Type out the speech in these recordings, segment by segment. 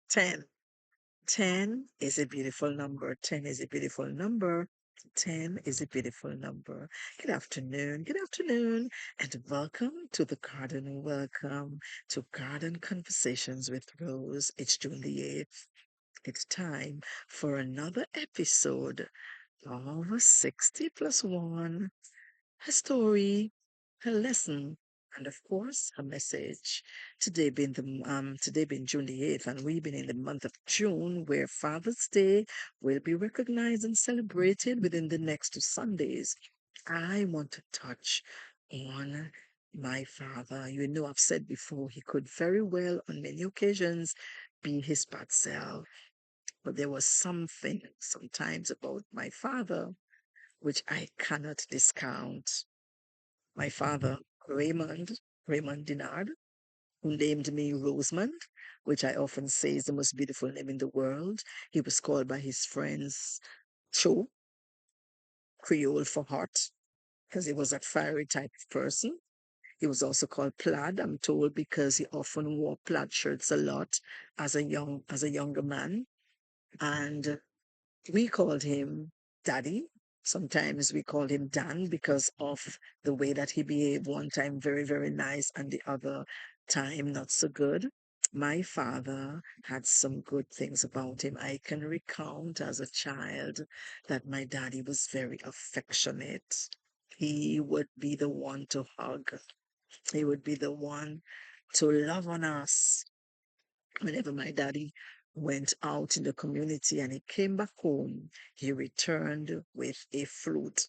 10. 10 is a beautiful number. 10 is a beautiful number. 10 is a beautiful number. Good afternoon. Good afternoon. And welcome to the garden. Welcome to Garden Conversations with Rose. It's June the 8th. It's time for another episode of 60 plus 1, a story, a lesson, and of course, a message. Today being June the 8th, and we've been in the month of June where Father's Day will be recognized and celebrated within the next 2 Sundays. I want to touch on my father. You know, I've said before, he could very well, on many occasions, be his bad self. But there was something sometimes about my father which I cannot discount. My father, Raymond Dinard, who named me Rosamond, which I often say is the most beautiful name in the world. He was called by his friends Cho, Creole for hot, because he was that fiery type of person. He was also called Plaid, I'm told, because he often wore plaid shirts a lot as a younger man. And we called him Daddy. Sometimes we called him Dan because of the way that he behaved. One time, very, very nice, and the other time, not so good. My father had some good things about him. I can recount as a child that my daddy was very affectionate. He would be the one to hug, he would be the one to love on us whenever my daddy went out in the community and he came back home, he returned with a fruit.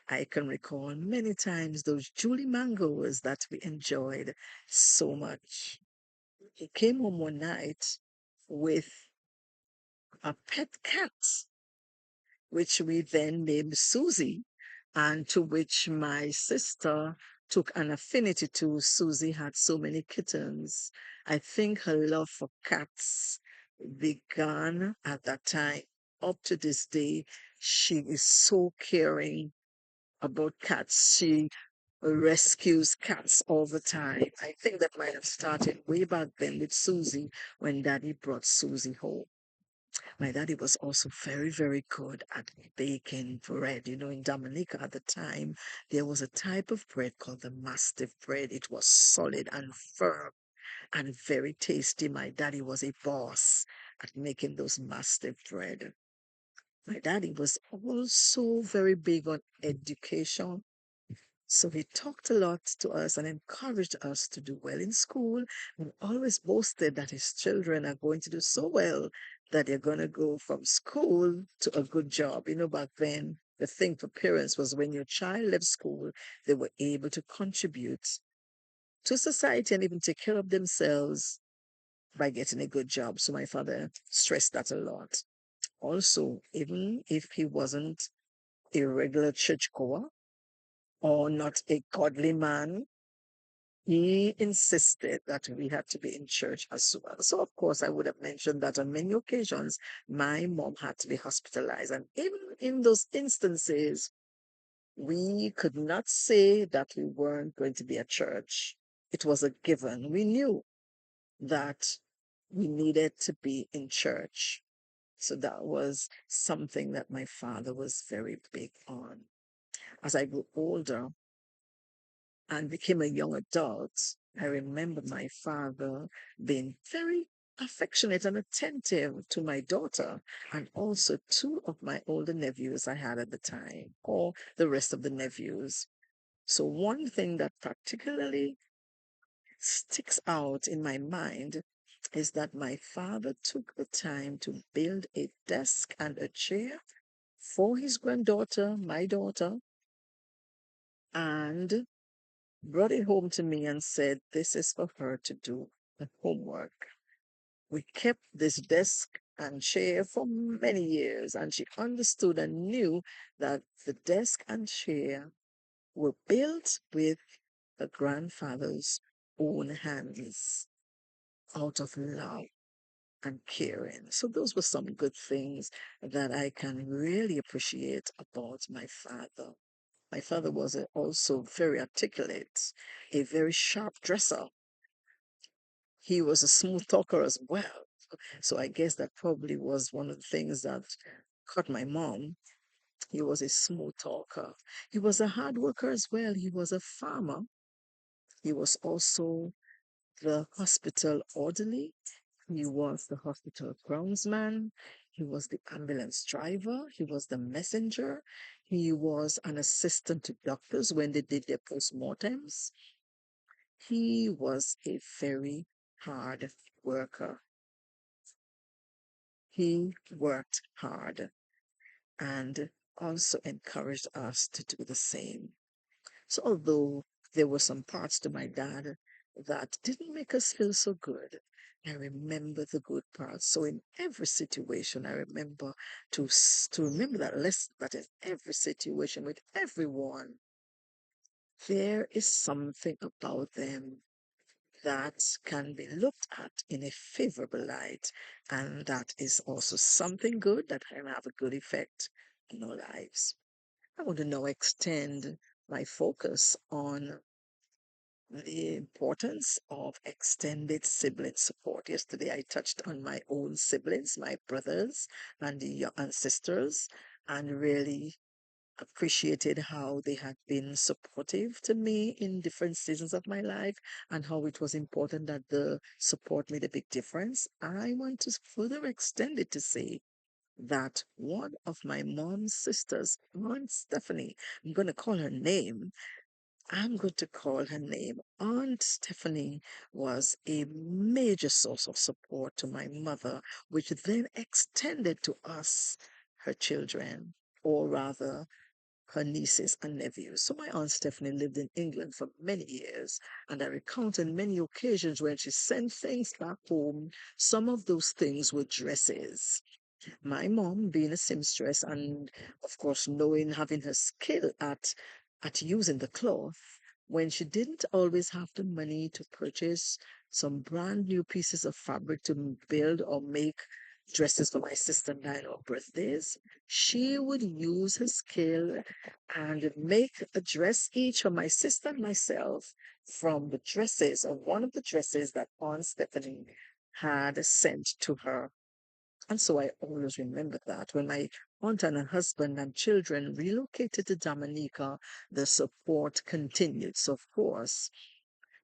I can recall many times those Julie mangoes that we enjoyed so much. He came home one night with a pet cat, which we then named Susie, and to which my sister took an affinity to. Susie had so many kittens. I think her love for cats began at that time. Up to this day, she is so caring about cats. She rescues cats all the time. I think that might have started way back then with Susie when Daddy brought Susie home. My daddy was also very, very good at baking bread. You know, in Dominica at the time, there was a type of bread called the mastiff bread. It was solid and firm and very tasty. My daddy was a boss at making those mastiff bread. My daddy was also very big on education. So he talked a lot to us and encouraged us to do well in school and always boasted that his children are going to do so well that they're going to go from school to a good job. You know, back then, the thing for parents was when your child left school, they were able to contribute to society and even take care of themselves by getting a good job. So my father stressed that a lot. Also, even if he wasn't a regular churchgoer or not a godly man, he insisted that we had to be in church as well. So, of course, I would have mentioned that on many occasions, my mom had to be hospitalized. And even in those instances, we could not say that we weren't going to be at church. It was a given. We knew that we needed to be in church. So that was something that my father was very big on. As I grew older, and became a young adult, I remember my father being very affectionate and attentive to my daughter and also two of my older nephews I had at the time, or the rest of the nephews. So, one thing that particularly sticks out in my mind is that my father took the time to build a desk and a chair for his granddaughter, my daughter, and brought it home to me and said, "This is for her to do the homework." We kept this desk and chair for many years, and she understood and knew that the desk and chair were built with her grandfather's own hands out of love and caring. So, those were some good things that I can really appreciate about my father. My father was also very articulate, a very sharp dresser. He was a smooth talker as well. So I guess that probably was one of the things that caught my mom. He was a smooth talker. He was a hard worker as well. He was a farmer. He was also the hospital orderly. He was the hospital groundsman. He was the ambulance driver. He was the messenger. He was an assistant to doctors when they did their postmortems. He was a very hard worker. He worked hard and also encouraged us to do the same. So, although there were some parts to my dad that didn't make us feel so good, I remember the good parts. So, in every situation, I remember to remember that lesson that in every situation with everyone, there is something about them that can be looked at in a favorable light, and that is also something good that can have a good effect on our lives. I want to now extend my focus on the importance of extended sibling support. Yesterday, I touched on my own siblings, my brothers and sisters, and really appreciated how they had been supportive to me in different seasons of my life and how it was important that the support made a big difference. I want to further extend it to say that one of my mom's sisters, Aunt Stephanie, I'm going to call her name. I'm going to call her name. Aunt Stephanie was a major source of support to my mother, which then extended to us, her children, or rather her nieces and nephews. So my Aunt Stephanie lived in England for many years, and I recount on many occasions when she sent things back home. Some of those things were dresses. My mom, being a seamstress and of course knowing having her skill at using the cloth, when she didn't always have the money to purchase some brand new pieces of fabric to build or make dresses for my sister and I on our birthdays, she would use her skill and make a dress each for my sister and myself from the dresses or one of the dresses that Aunt Stephanie had sent to her. And so I always remember that when my aunt and her husband and children relocated to Dominica, the support continued. So, of course,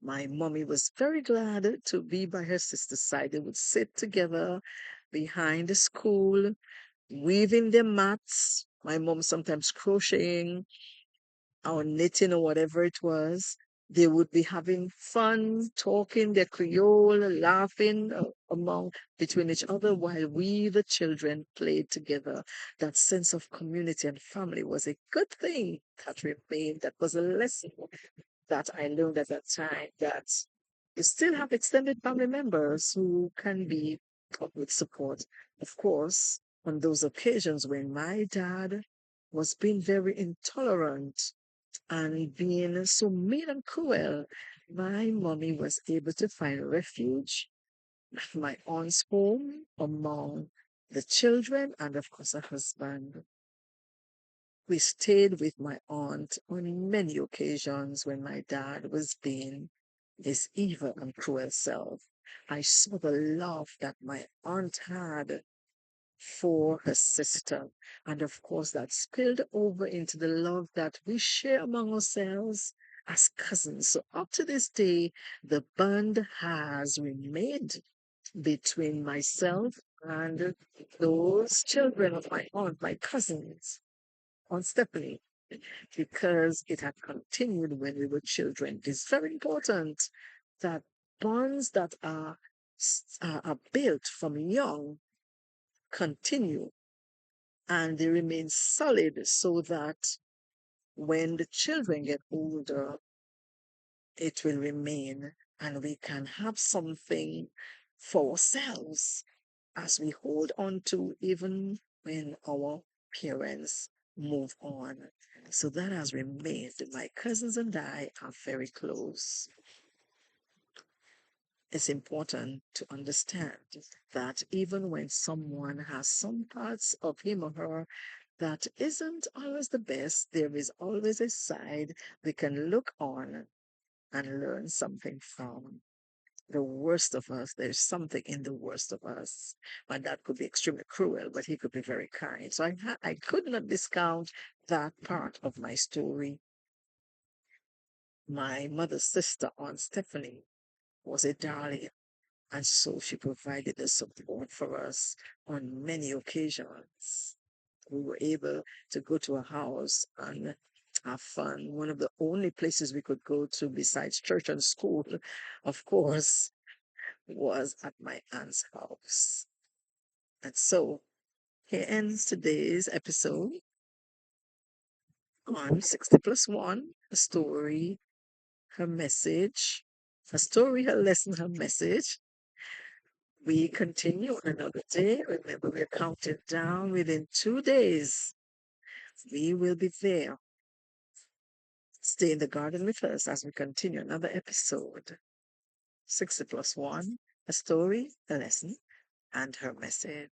my mommy was very glad to be by her sister's side. They would sit together behind the school, weaving their mats. My mom sometimes crocheting or knitting or whatever it was. They would be having fun, talking their Creole, laughing among between each other while we, the children, played together. That sense of community and family was a good thing that remained. That was a lesson that I learned at that time that you still have extended family members who can be with support. Of course, on those occasions when my dad was being very intolerant and being so mean and cruel, my mommy was able to find refuge at my aunt's home among the children and, of course, her husband. We stayed with my aunt on many occasions when my dad was being his evil and cruel self. I saw the love that my aunt had for her sister. And of course, that spilled over into the love that we share among ourselves as cousins. So, up to this day, the bond has remained between myself and those children of my aunt, my cousins, Aunt Stephanie, because it had continued when we were children. It is very important that bonds that are built from young continue and they remain solid so that when the children get older, it will remain and we can have something for ourselves as we hold on to even when our parents move on. So that has remained. My cousins and I are very close. It's important to understand that even when someone has some parts of him or her that isn't always the best, there is always a side we can look on and learn something from. the worst of us. There's something in the worst of us. My dad could be extremely cruel, but he could be very kind. So I could not discount that part of my story. My mother's sister, Aunt Stephanie, was a darling, and so she provided the support for us on many occasions. We were able to go to a house and have fun. One of the only places we could go to besides church and school, of course, was at my aunt's house. And so here ends today's episode on 60 plus 1, a story, her message, a story, her lesson, her message. We continue on another day. Remember, we're counting down within 2 days. We will be there. Stay in the garden with us as we continue another episode. 60 plus 1, a story, a lesson, and her message.